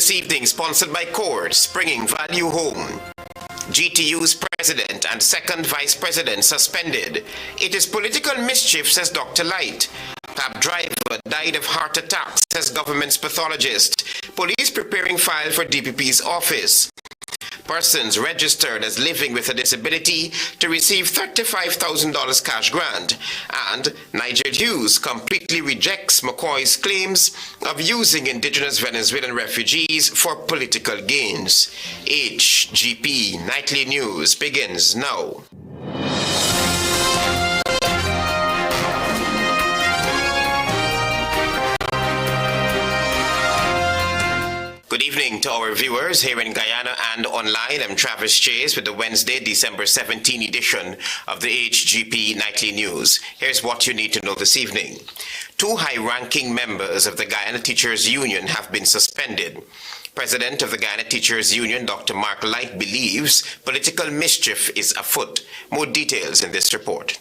this evening, sponsored by Courts, bringing value home. GTU's president and second vice president suspended. It is political mischief, says Dr. Light. Cab driver died of heart attack, says government's pathologist. Police preparing file for DPP's office. Persons registered as living with a disability to receive $35,000 cash grant. And Nigel Hughes completely rejects McCoy's claims of using indigenous Venezuelan refugees for political gains. HGP Nightly News begins now. Good evening to our viewers here in Guyana and online. I'm Travis Chase with the Wednesday, December 17 edition of the HGP Nightly News. Here's what you need to know this evening. 2 high-ranking members of the Guyana Teachers Union have been suspended. President of the Guyana Teachers Union, Dr. Mark Light, believes political mischief is afoot. More details in this report.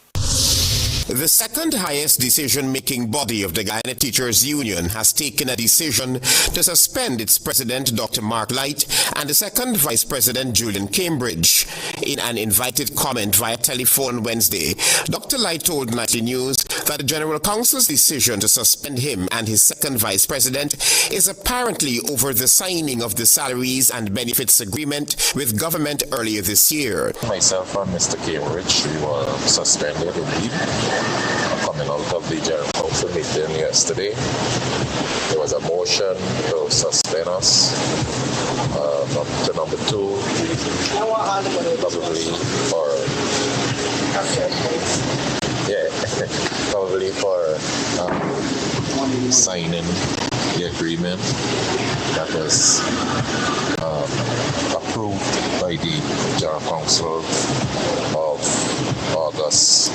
The second highest decision-making body of the Guyana Teachers Union has taken a decision to suspend its president, Dr. Mark Light, and the second vice president, Julian Cambridge. In an invited comment via telephone Wednesday, Dr. Light told Nightly News that the General Council's decision to suspend him and his second vice president is apparently over the signing of the salaries and benefits agreement with government earlier this year. Myself and Mr. Cambridge, we were suspended indeed. Coming out of the General Council meeting yesterday, there was a motion to suspend us. To number 2, probably for signing the agreement that was approved by the General Council of August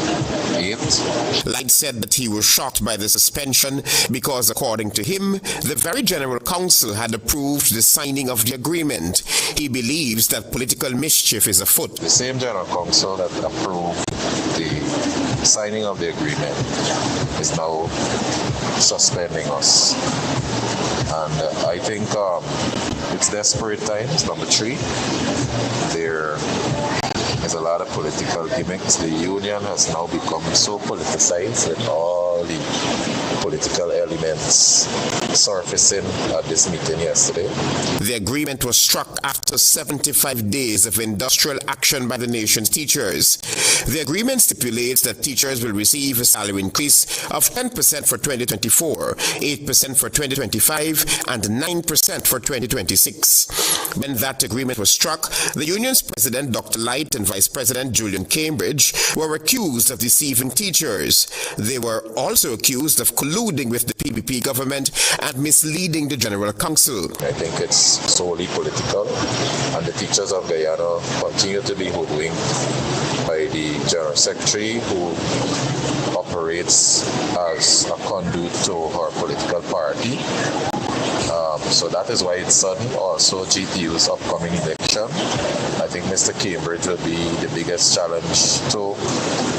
8th. Light said that he was shocked by the suspension because, according to him, the very General Council had approved the signing of the agreement. He believes that political mischief is afoot. The same General Council that approved the signing of the agreement is now suspending us. And I think it's desperate times. Number 3, there is a lot of political gimmicks. The union has now become so politicized with all the political elements surfacing at this meeting yesterday. The agreement was struck after 75 days of industrial action by the nation's teachers. The agreement stipulates that teachers will receive a salary increase of 10% for 2024, 8% for 2025, and 9% for 2026. When that agreement was struck, the union's president, Dr. Light, and vice president, Julian Cambridge, were accused of deceiving teachers. They were also accused of colluding with the PPP government and misleading the General Council. I think it's solely political, and the teachers of Guyana continue to be hoodwinked by the General Secretary, who operates as a conduit to her political party. So that is why it's sudden. Also, GTU's upcoming election, I think Mr. Cambridge will be the biggest challenge to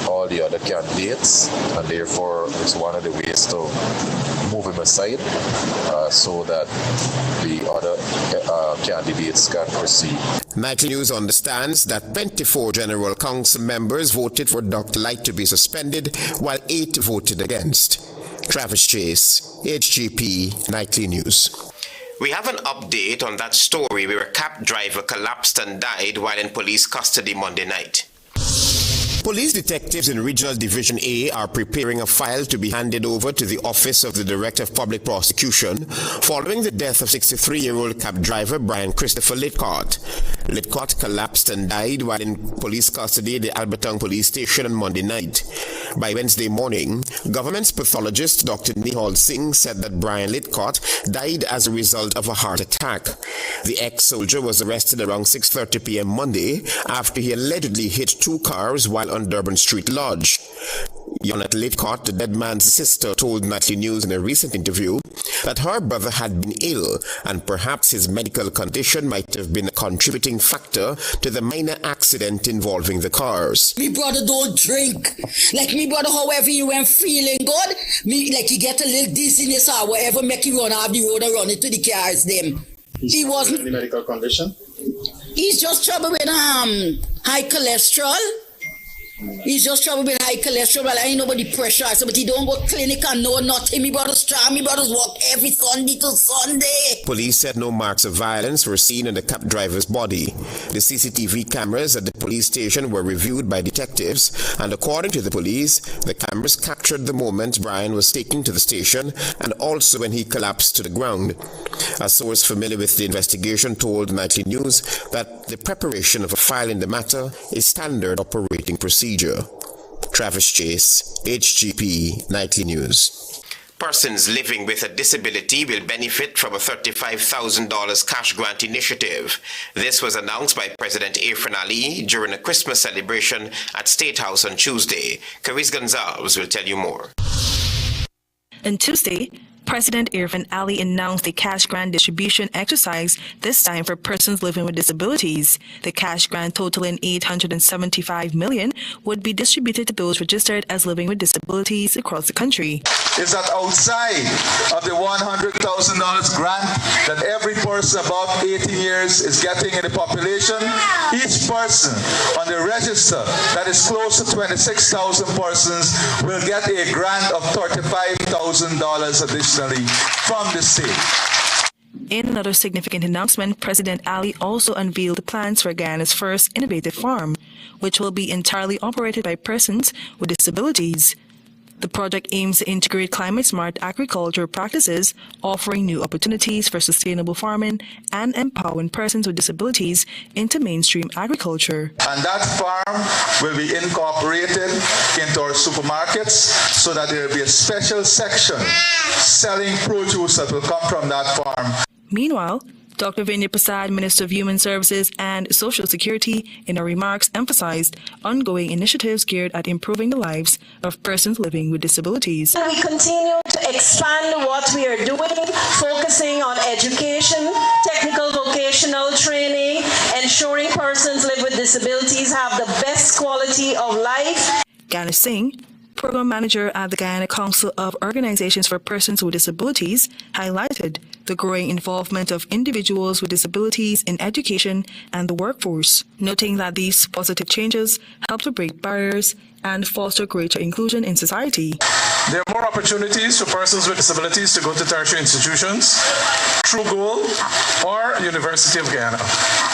all the other candidates, and therefore it's one of the ways to move him aside so that the other candidates can proceed. Nightly News understands that 24 General Council members voted for Dr. Light to be suspended, while 8 voted against. Travis Chase, HGP Nightly News. We have an update on that story where a cab driver collapsed and died while in police custody Monday night. Police detectives in Regional Division A are preparing a file to be handed over to the Office of the Director of Public Prosecution following the death of 63-year-old cab driver Brian Christopher Litcott. Litcott collapsed and died while in police custody at the Alberton Police Station on Monday night. By Wednesday morning, government's pathologist Dr. Nihal Singh said that Brian Litcott died as a result of a heart attack. The ex-soldier was arrested around 6:30 p.m. Monday after he allegedly hit 2 cars while on Durban Street Lodge. Janet Litcott, the dead man's sister, told Nightly News in a recent interview that her brother had been ill and perhaps his medical condition might have been a contributing factor to the minor accident involving the cars. Me brother don't drink. Like me brother, however you went feeling good, me like you get a little dizziness or whatever make you run off the road and run into the cars them. He wasn't. Any medical condition? He's just trouble with high cholesterol. He's just trouble with high cholesterol. Well, I ain't nobody pressure. So, but he don't go clinic and no nothing. Me brothers try. Me brothers walk every Sunday to Sunday. Police said no marks of violence were seen in the cab driver's body. The CCTV cameras at the police station were reviewed by detectives, and according to the police, the cameras captured the moment Brian was taken to the station and also when he collapsed to the ground. A source familiar with the investigation told Nightly News that the preparation of a file in the matter is standard operating procedure. Travis Chase, HGP Nightly News. Persons living with a disability will benefit from a $35,000 cash grant initiative. This was announced by President Irfan Ali during a Christmas celebration at State House on Tuesday. Caris Gonzalez will tell you more. On Tuesday, President Irfan Ali announced a cash grant distribution exercise, this time for persons living with disabilities. The cash grant totaling $875 million would be distributed to those registered as living with disabilities across the country. Is that outside of the $100,000 grant that every person above 18 years is getting in the population, each person on the register that is close to 26,000 persons will get a grant of $35,000 additionally from the state. In another significant announcement, President Ali also unveiled plans for Guyana's first innovative farm, which will be entirely operated by persons with disabilities. The project aims to integrate climate-smart agriculture practices, offering new opportunities for sustainable farming and empowering persons with disabilities into mainstream agriculture. And that farm will be incorporated into our supermarkets so that there will be a special section selling produce that will come from that farm. Meanwhile, Dr. Vinay Prasad, Minister of Human Services and Social Security, in her remarks emphasized ongoing initiatives geared at improving the lives of persons living with disabilities. We continue to expand what we are doing, focusing on education, technical vocational training, ensuring persons living with disabilities have the best quality of life. Guyana Singh, Program Manager at the Guyana Council of Organizations for Persons with Disabilities, highlighted the growing involvement of individuals with disabilities in education and the workforce, noting that these positive changes help to break barriers and foster greater inclusion in society. There are more opportunities for persons with disabilities to go to tertiary institutions, True Gold, or University of Guyana.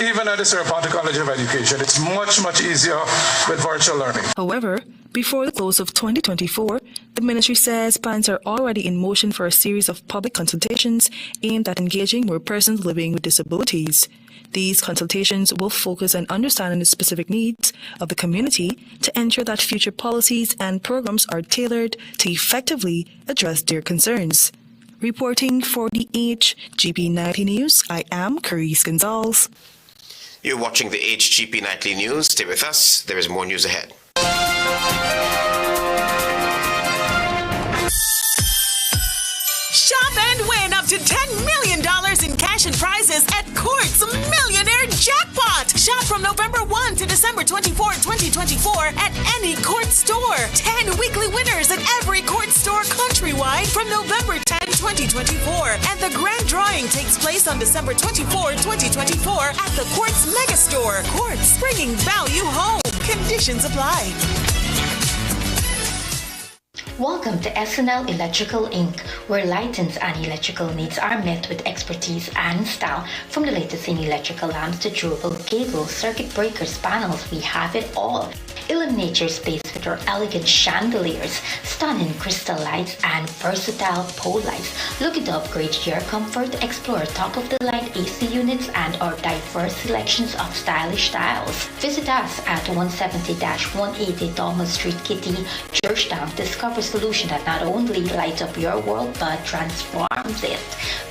Even at the Serapanta College of Education, it's much easier with virtual learning. However, before the close of 2024, the ministry says plans are already in motion for a series of public consultations aimed at engaging more persons living with disabilities. These consultations will focus on understanding the specific needs of the community to ensure that future policies and programs are tailored to effectively address their concerns. Reporting for the HGP Nightly News, I am Caris Gonzalez. You're watching the HGP Nightly News. Stay with us. There is more news ahead. Shop and win up to $10 million in cash and prizes at Court's Millionaire Jackpot. Shop from November 1 to December 24, 2024 at any Court store. 10 weekly winners at every Court store countrywide from November 10, 2024. And the grand drawing takes place on December 24, 2024 at the Court's Mega Store. Court's, bringing value home. Conditions apply. Welcome to SNL Electrical Inc., where lighting and electrical needs are met with expertise and style. From the latest in electrical lamps to durable cables, circuit breakers, panels, we have it all. Illuminate your space with our elegant chandeliers, stunning crystal lights, and versatile pole lights. Looking to upgrade your comfort? Explore top-of-the-line AC units and our diverse selections of stylish styles. Visit us at 170-180 Thomas Street, Kitty, Georgetown. Discover a solution that not only lights up your world but transforms it.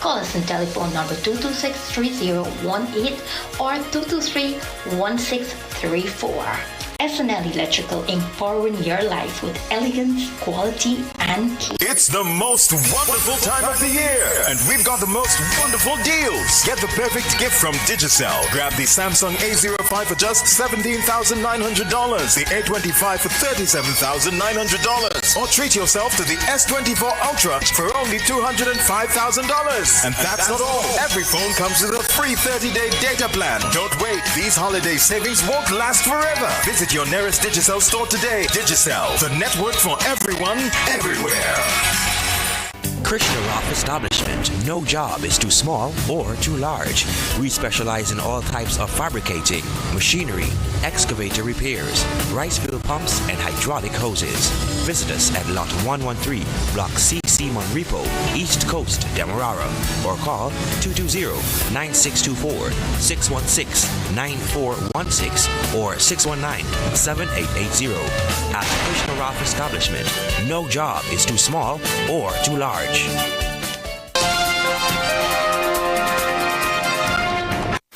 Call us on telephone number 226-3018 or 223-1634. SNL Electrical Inc. powering your life with elegance, quality, and care. It's the most wonderful time of the year, and we've got the most wonderful deals. Get the perfect gift from Digicel. Grab the Samsung A05 for just $17,900, the A25 for $37,900, or treat yourself to the S24 Ultra for only $205,000. And that's not all. Every phone comes with a free 30-day data plan. Don't wait. These holiday savings won't last forever. Visit your nearest Digicel store today. Digicel, the network for everyone, everywhere. Krishna Rock Establishment. No job is too small or too large. We specialize in all types of fabricating, machinery, excavator repairs, rice fill pumps, and hydraulic hoses. Visit us at Lot 113, Block CC Monrepo, East Coast, Demerara, or call 220-9624, 616-9416, or 619-7880. At Krishna Rock Establishment, no job is too small or too large.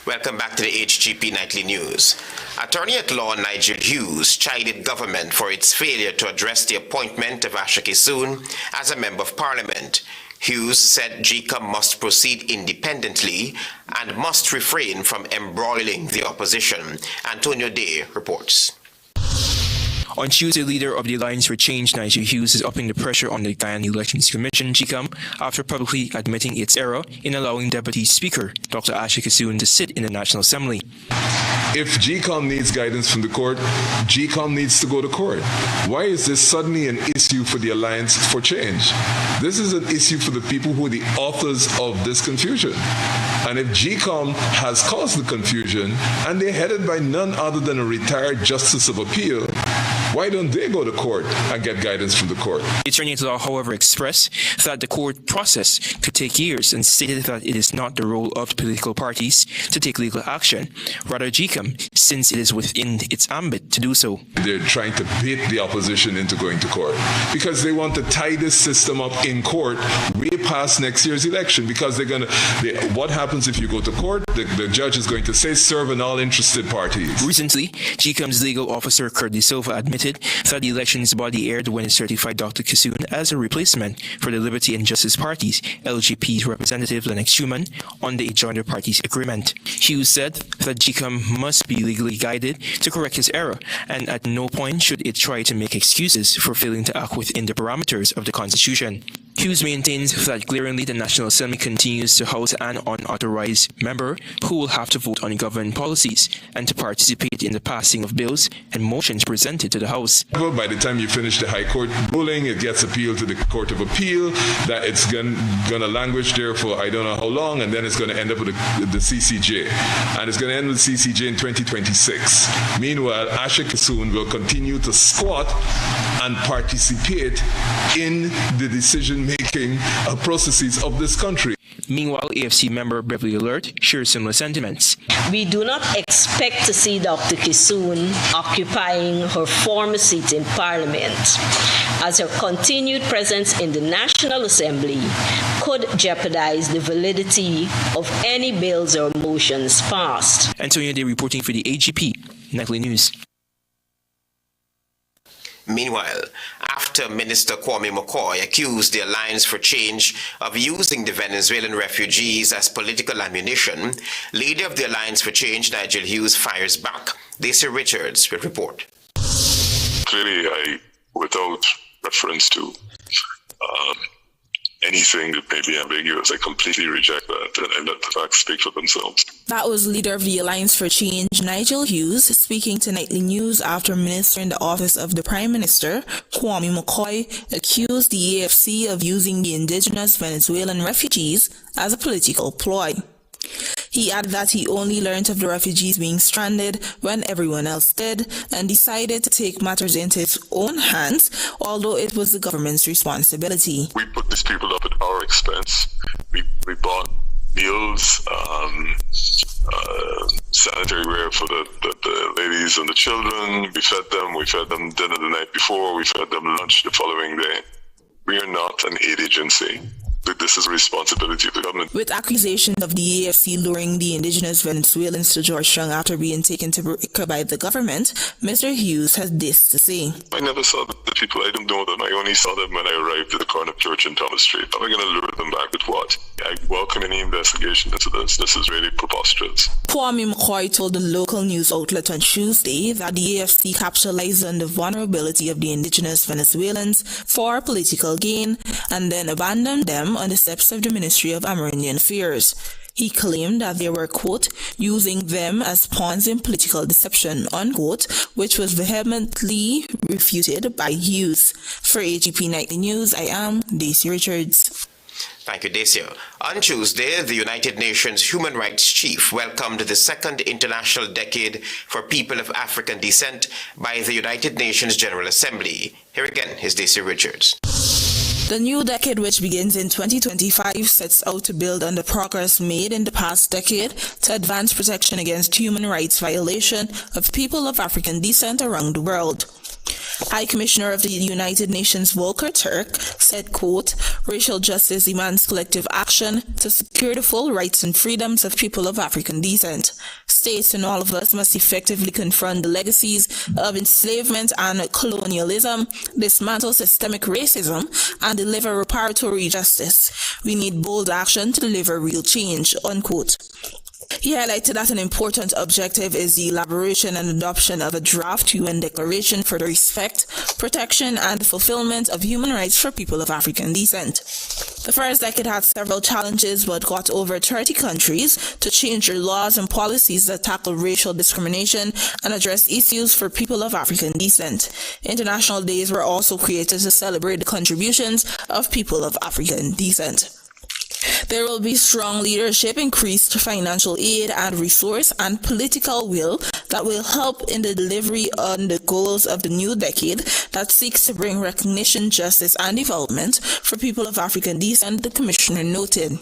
Welcome back to the HGP Nightly News. Attorney at Law Nigel Hughes chided government for its failure to address the appointment of Asha Kissoon as a Member of Parliament. Hughes said GCOM must proceed independently and must refrain from embroiling the opposition. Antonio Day reports. On Tuesday, leader of the Alliance for Change, Nigel Hughes, is upping the pressure on the Guyana Elections Commission, GCOM, after publicly admitting its error in allowing Deputy Speaker Dr. Asha Kissoon to sit in the National Assembly. If GCOM needs guidance from the court, GCOM needs to go to court. Why is this suddenly an issue for the Alliance for Change? This is an issue for the people who are the authors of this confusion. And if GCOM has caused the confusion, and they're headed by none other than a retired Justice of Appeal, why don't they go to court and get guidance from the court? The Attorney at Law, however, expressed that the court process could take years and stated that it is not the role of political parties to take legal action. Rather, GCOM, since it is within its ambit to do so. They're trying to bait the opposition into going to court because they want to tie this system up in court way past next year's election, because what happens if you go to court? The judge is going to say serve on all interested parties. Recently, GCOM's legal officer, Kurt De Silva, admitted that the elections body erred when it certified Dr. Kissoon as a replacement for the Liberty and Justice Party's LGP's representative Lennox Schumann on the Joint Parties Agreement. Hughes said that GCOM must be legally guided to correct his error, and at no point should it try to make excuses for failing to act within the parameters of the Constitution. Hughes maintains that glaringly the National Assembly continues to house an unauthorized member who will have to vote on government policies and to participate in the passing of bills and motions presented to the House. By the time you finish the High Court ruling, it gets appealed to the Court of Appeal, that it's going to languish there for I don't know how long, and then it's going to end up with the CCJ. And it's going to end with CCJ in 2026. Meanwhile, Asha Kissoon will continue to squat and participate in the decision-making processes of this country. Meanwhile, AFC member Beverly Alert shares similar sentiments. We do not expect to see Dr. Kissoon occupying her former seat in Parliament, as her continued presence in the National Assembly could jeopardize the validity of any bills or motions passed. Antonio Day reporting for the HGP Nightly News. Meanwhile, after Minister Kwame McCoy accused the Alliance for Change of using the Venezuelan refugees as political ammunition, leader of the Alliance for Change, Nigel Hughes, fires back. Daisy Richards will report. Clearly, without reference to anything that may be ambiguous, I completely reject that and let the facts speak for themselves. That was leader of the Alliance for Change, Nigel Hughes, speaking to Nightly News after Minister in the Office of the Prime Minister, Kwame McCoy, accused the AFC of using the indigenous Venezuelan refugees as a political ploy. He added that he only learned of the refugees being stranded when everyone else did, and decided to take matters into his own hands, although it was the government's responsibility. We put these people up at our expense. We bought meals, sanitary wear for the ladies and the children. We fed them dinner the night before. We fed them lunch the following day. We are not an aid agency. this is a responsibility of the government. With accusations of the AFC luring the indigenous Venezuelans to Georgetown after being taken to Britain by the government, Mr. Hughes has this to say. I never saw the people. I don't know them. I only saw them when I arrived at the corner of Church and Thomas Street. Am I going to lure them back with what? I welcome any investigation into this. This is really preposterous. Kwame McCoy told the local news outlet on Tuesday that the AFC capitalized on the vulnerability of the indigenous Venezuelans for political gain and then abandoned them on the steps of the Ministry of Amerindian Affairs. He claimed that they were, quote, using them as pawns in political deception, unquote, which was vehemently refuted by Hughes. For HGP Nightly News, I am Daisy Richards. Thank you, Decio. On Tuesday, the United Nations Human Rights Chief welcomed the second International Decade for People of African Descent by the United Nations General Assembly. Here again is Decio Richards. The new decade, which begins in 2025, sets out to build on the progress made in the past decade to advance protection against human rights violation of people of African descent around the world. High Commissioner of the United Nations Volker Turk said, quote, racial justice demands collective action to secure the full rights and freedoms of people of African descent. States and all of us must effectively confront the legacies of enslavement and colonialism, dismantle systemic racism, and deliver reparatory justice. We need bold action to deliver real change, unquote. He highlighted that an important objective is the elaboration and adoption of a draft UN declaration for the respect, protection, and fulfillment of human rights for people of African descent. The first decade had several challenges but got over 30 countries to change their laws and policies that tackle racial discrimination and address issues for people of African descent. International days were also created to celebrate the contributions of people of African descent. There will be strong leadership, increased financial aid and resource, and political will that will help in the delivery on the goals of the new decade that seeks to bring recognition, justice, and development for people of African descent, the Commissioner noted.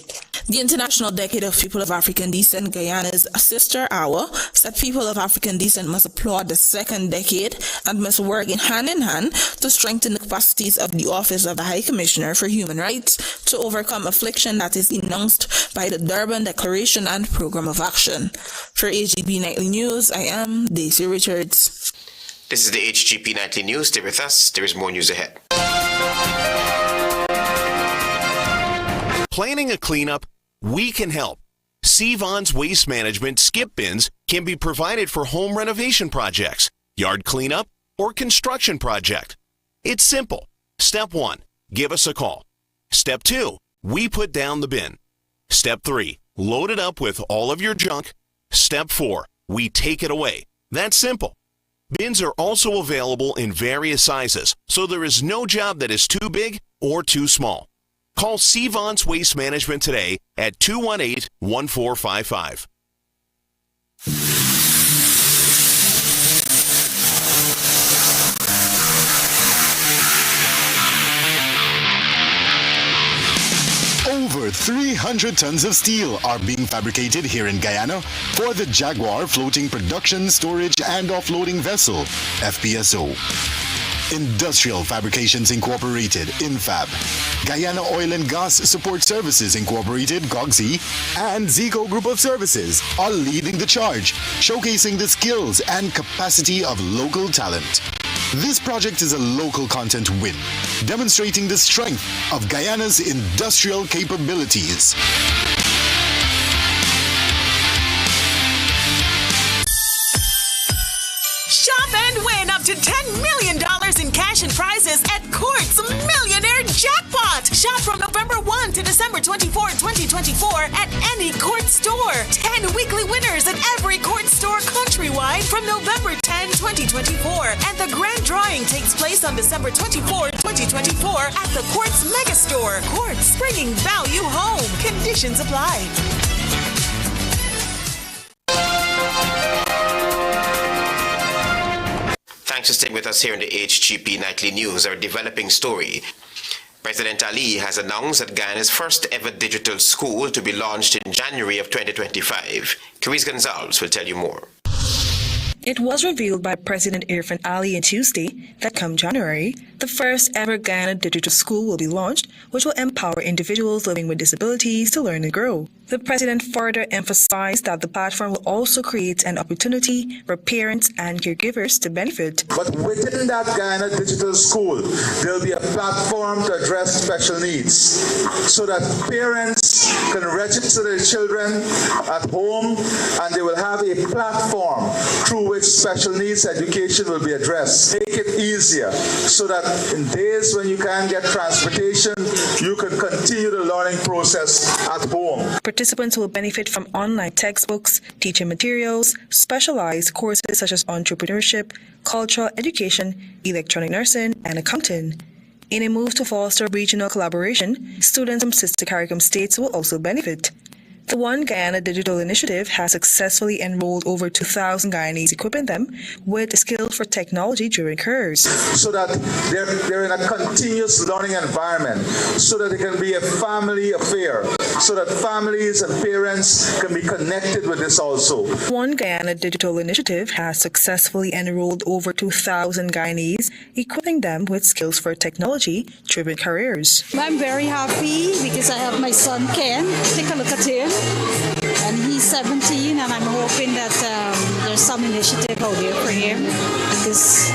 The International Decade of People of African Descent, Guyana's sister hour, said people of African descent must applaud the second decade and must work in hand to strengthen the capacities of the Office of the High Commissioner for Human Rights to overcome affliction that is denounced by the Durban Declaration and Program of Action. For HGP Nightly News, I am Daisy Richards. This is the HGP Nightly News. Stay with us. There is more news ahead. Planning a cleanup? We can help. Sion's Waste Management skip bins can be provided for home renovation projects, yard cleanup, or construction project. It's simple. Step 1, give us a call. Step 2, we put down the bin. Step 3, load it up with all of your junk. Step 4, we take it away. That's simple. Bins are also available in various sizes, so there is no job that is too big or too small. Call Sion's Waste Management today at 218-1455. Over 300 tons of steel are being fabricated here in Guyana for the Jaguar Floating Production, Storage and Offloading Vessel, FPSO. Industrial Fabrications Incorporated, INFAB, Guyana Oil and Gas Support Services Incorporated, GOGSI, and Zico Group of Services are leading the charge, showcasing the skills and capacity of local talent. This project is a local content win, demonstrating the strength of Guyana's industrial capabilities. Shop and win up to $10 million in cash and prizes at Court's Millionaire Jackpot. Shop from November 1 to December 24, 2024 at any Court store. 10 weekly winners at every Court store countrywide from November 10, 2024. And the grand drawing takes place on December 24, 2024 at the Court's Mega Store. Court's, bringing value home. Conditions apply. Thanks for staying with us here in the HGP Nightly News, our developing story. President Ali has announced that Guyana's first ever digital school to be launched in January of 2025. Carice Gonzalez will tell you more. It was revealed by President Irfan Ali on Tuesday that come January, the first ever Guyana Digital School will be launched, which will empower individuals living with disabilities to learn and grow. The president further emphasized that the platform will also create an opportunity for parents and caregivers to benefit. But within that Guyana Digital School, there'll be a platform to address special needs so that parents can register their children at home and they will have a platform through which special needs education will be addressed. Make it easier so that in days when you can't get transportation, you can continue the learning process at home. Participants will benefit from online textbooks, teaching materials, specialized courses such as entrepreneurship, cultural education, electronic nursing, and accounting. In a move to foster regional collaboration, students from sister CARICOM states will also benefit. The One Guyana Digital Initiative has successfully enrolled over 2,000 Guyanese, equipping them with skills for technology during careers. So that they're in a continuous learning environment, so that it can be a family affair, so that families and parents can be connected with this also. One Guyana Digital Initiative has successfully enrolled over 2,000 Guyanese, equipping them with skills for technology-driven careers. I'm very happy because I have my son Ken. Take a look at him. And he's 17, and I'm hoping that there's some initiative out there for him, because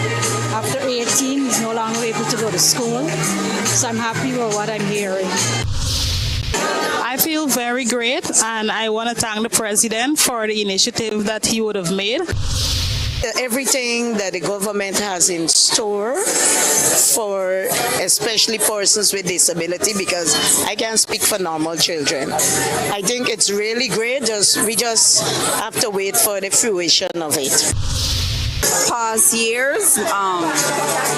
after 18 he's no longer able to go to school, so I'm happy with what I'm hearing. I feel very great, and I want to thank the president for the initiative that he would have made. Everything that the government has in store for especially persons with disability, because I can't speak for normal children. I think it's really great. We just have to wait for the fruition of it. Past years,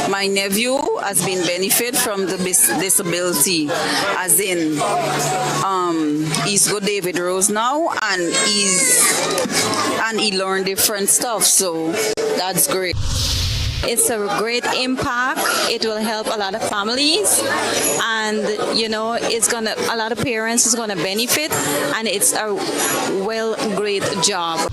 my nephew has been benefit from the disability, as in he's got David Rose now, and he learned different stuff, so that's great. It's a great impact. It will help a lot of families, and a lot of parents is gonna benefit, and it's a great job.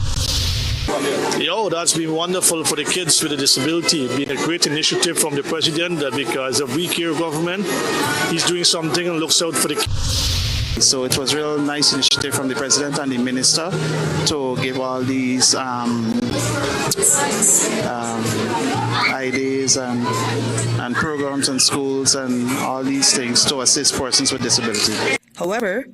That's been wonderful for the kids with a disability. It's been a great initiative from the president that because of weak here government, he's doing something and looks out for the kids. So it was a real nice initiative from the president and the minister to give all these ideas and programs and schools and all these things to assist persons with disability. However,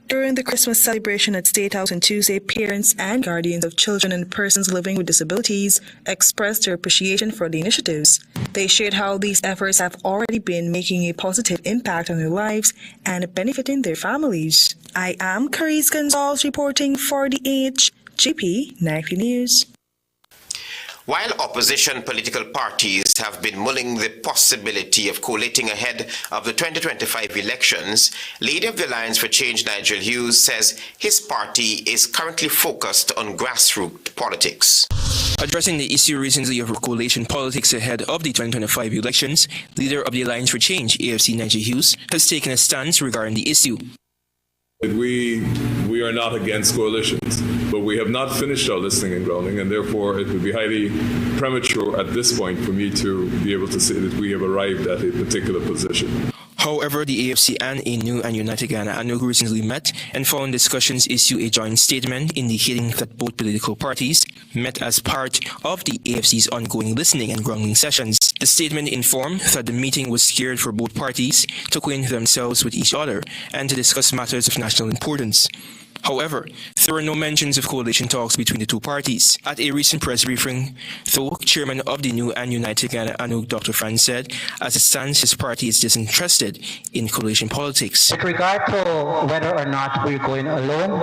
during the Christmas celebration at State House on Tuesday, parents and guardians of children and persons living with disabilities expressed their appreciation for the initiatives. They shared how these efforts have already been making a positive impact on their lives and benefiting their families. I am Carice Gonzalez reporting for the HGP Nightly News. While opposition political parties have been mulling the possibility of collating ahead of the 2025 elections, leader of the Alliance for Change Nigel Hughes says his party is currently focused on grassroots politics. Addressing the issue recently of coalition politics ahead of the 2025 elections, leader of the Alliance for Change, AFC Nigel Hughes, has taken a stance regarding the issue. We are not against coalitions, but we have not finished our listening and grounding, and therefore it would be highly premature at this point for me to be able to say that we have arrived at a particular position. However, the AFC and a new and United Guyana ANUG recently met and following discussions issue a joint statement indicating that both political parties met as part of the AFC's ongoing listening and grounding sessions. The statement informed that the meeting was geared for both parties to acquaint themselves with each other and to discuss matters of national importance. However, there were no mentions of coalition talks between the two parties. At a recent press briefing, though, Chairman of the New and United Guyana ANUG, Dr. Franz, said, as it stands, his party is disinterested in coalition politics. With regard to whether or not we're going alone,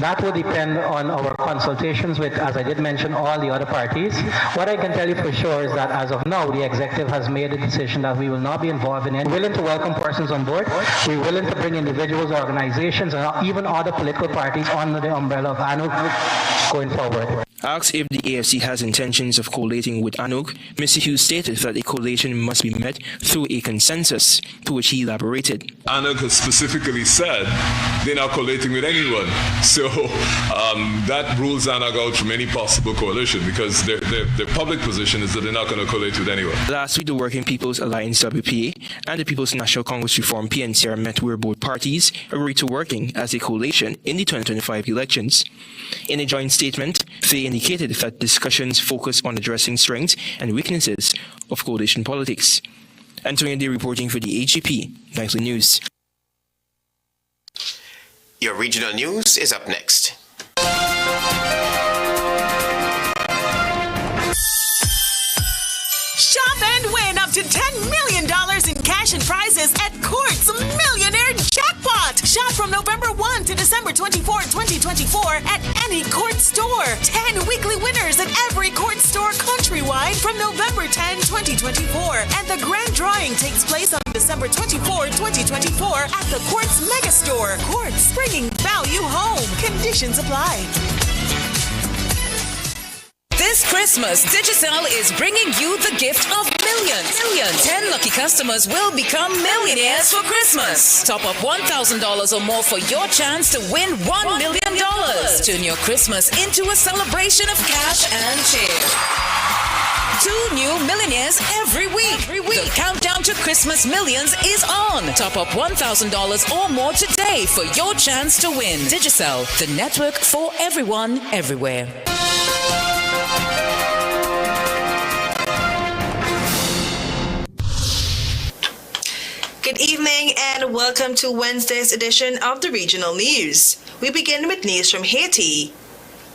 that will depend on our consultations with, as I did mention, all the other parties. What I can tell you for sure is that as of now, the executive has made a decision that we will not be involved in it. We're willing to welcome persons on board. We're willing to bring individuals, organizations, and even other political parties under the umbrella of ANUG going forward. Asked if the AFC has intentions of collating with ANOG, Mr. Hughes stated that a collation must be met through a consensus, to which he elaborated. ANOG has specifically said they're not collating with anyone. So that rules ANOG out from any possible coalition because their public position is that they're not going to collate with anyone. Last week, the Working People's Alliance WPA and the People's National Congress Reform PNCR met where both parties agreed to working as a coalition in the 2025 elections. In a joint statement, they indicated that discussions focus on addressing strengths and weaknesses of coalition politics. Antonio Day reporting for the HGP Nightly News. Your regional news is up next. Shop and win up to $10 million in cash and prizes at Court's Millionaire Jackpot. Shop from November 1 to December 24, 2024 at any Court store. 10 weekly winners at every Court store countrywide from November 10, 2024. And the grand drawing takes place on December 24, 2024 at the Court's Mega Store. Court's, bringing value home. Conditions apply. This Christmas, Digicel is bringing you the gift of millions. 10 lucky customers will become millionaires for Christmas. Top up $1,000 or more for your chance to win $1 million. Turn your Christmas into a celebration of cash and cheer. 2 new millionaires every week. The countdown to Christmas millions is on. Top up $1,000 or more today for your chance to win. Digicel, the network for everyone, everywhere. Good evening and welcome to Wednesday's edition of the Regional News. We begin with news from Haiti.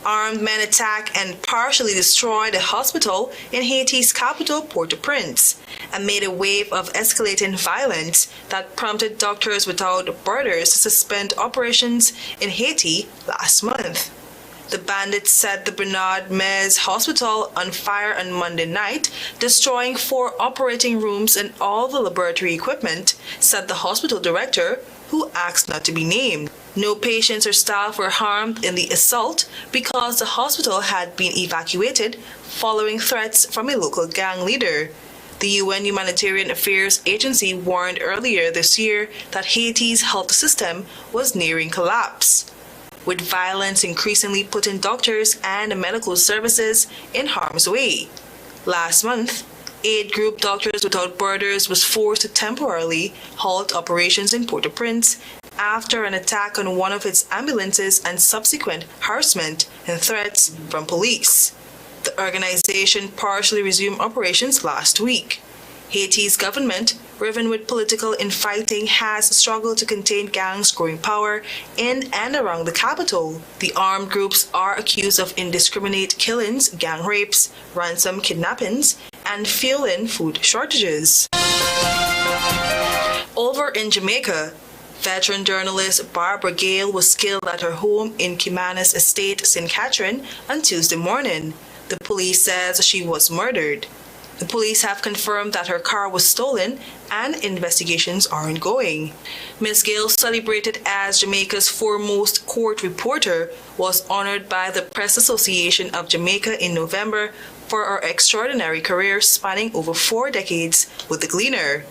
Armed men attack and partially destroy the hospital in Haiti's capital, Port-au-Prince, amid a wave of escalating violence that prompted Doctors Without Borders to suspend operations in Haiti last month. The bandits set the Bernard Mez Hospital on fire on Monday night, destroying 4 operating rooms and all the laboratory equipment, said the hospital director, who asked not to be named. No patients or staff were harmed in the assault because the hospital had been evacuated following threats from a local gang leader. The UN Humanitarian Affairs Agency warned earlier this year that Haiti's health system was nearing collapse, with violence increasingly putting doctors and medical services in harm's way. Last month, aid group Doctors Without Borders was forced to temporarily halt operations in Port-au-Prince after an attack on one of its ambulances and subsequent harassment and threats from police. The organization partially resumed operations last week. Haiti's government, riven with political infighting, has struggled to contain gangs' growing power in and around the capital. The armed groups are accused of indiscriminate killings, gang rapes, ransom kidnappings, and fueling food shortages. Over in Jamaica, veteran journalist Barbara Gale was killed at her home in Kimanis Estate, St. Catherine, on Tuesday morning. The police says she was murdered. The police have confirmed that her car was stolen and investigations are ongoing. Ms. Gale, celebrated as Jamaica's foremost court reporter, was honored by the Press Association of Jamaica in November for her extraordinary career spanning over 4 decades with the Gleaner.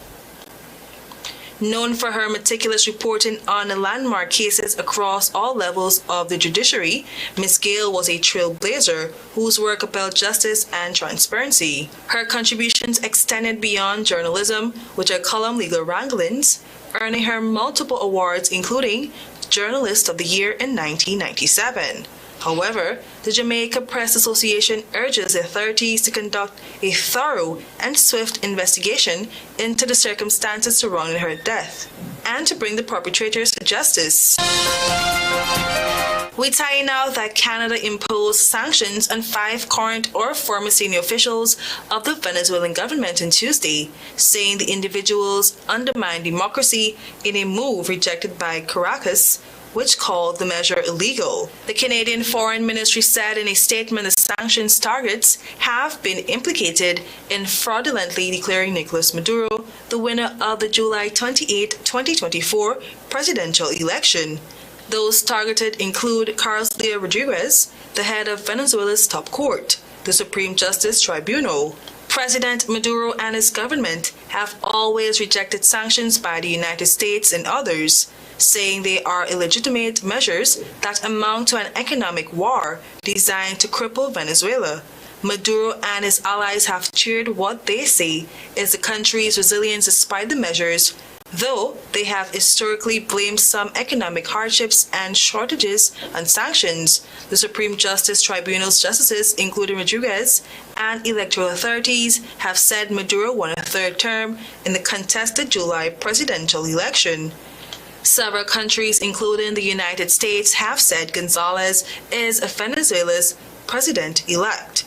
Known for her meticulous reporting on landmark cases across all levels of the judiciary, Ms. Gale was a trailblazer whose work upheld justice and transparency. Her contributions extended beyond journalism, with her column Legal Wranglings, earning her multiple awards, including Journalist of the Year in 1997. However, the Jamaica Press Association urges the authorities to conduct a thorough and swift investigation into the circumstances surrounding her death and to bring the perpetrators to justice. We tell you now that Canada imposed sanctions on 5 current or former senior officials of the Venezuelan government on Tuesday, saying the individuals undermine democracy in a move rejected by Caracas, which called the measure illegal. The Canadian Foreign Ministry said in a statement the sanctions targets have been implicated in fraudulently declaring Nicolas Maduro the winner of the July 28, 2024 presidential election. Those targeted include Carlos Lea Rodriguez, the head of Venezuela's top court, the Supreme Justice Tribunal. President Maduro and his government have always rejected sanctions by the United States and others, saying they are illegitimate measures that amount to an economic war designed to cripple Venezuela. Maduro and his allies have cheered what they say is the country's resilience despite the measures, though they have historically blamed some economic hardships and shortages on sanctions. The Supreme Justice Tribunal's justices, including Rodriguez, and electoral authorities have said Maduro won a third term in the contested July presidential election. Several countries, including the United States, have said Gonzalez is Venezuela's president-elect.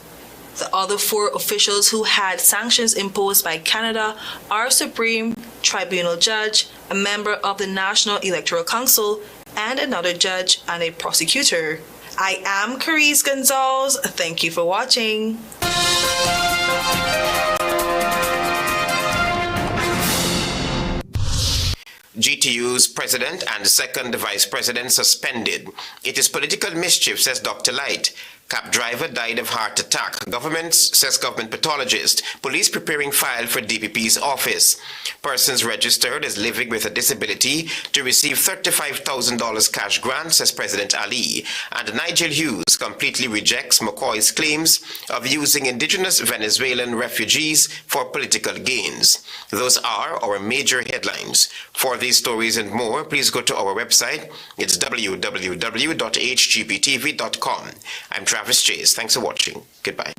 The other four officials who had sanctions imposed by Canada are a Supreme Tribunal judge, a member of the National Electoral Council, and another judge and a prosecutor. I am Carice Gonzalez. Thank you for watching. GTU's president and second vice president suspended. It is political mischief, says Dr. Light. Cab driver died of heart attack. Government, says government pathologist. Police preparing file for DPP's office. Persons registered as living with a disability to receive $35,000 cash grant, says President Ali. And Nigel Hughes completely rejects McCoy's claims of using indigenous Venezuelan refugees for political gains. Those are our major headlines. For these stories and more, please go to our website. It's www.hgptv.com. I'm Travis Chase. Thanks for watching. Goodbye.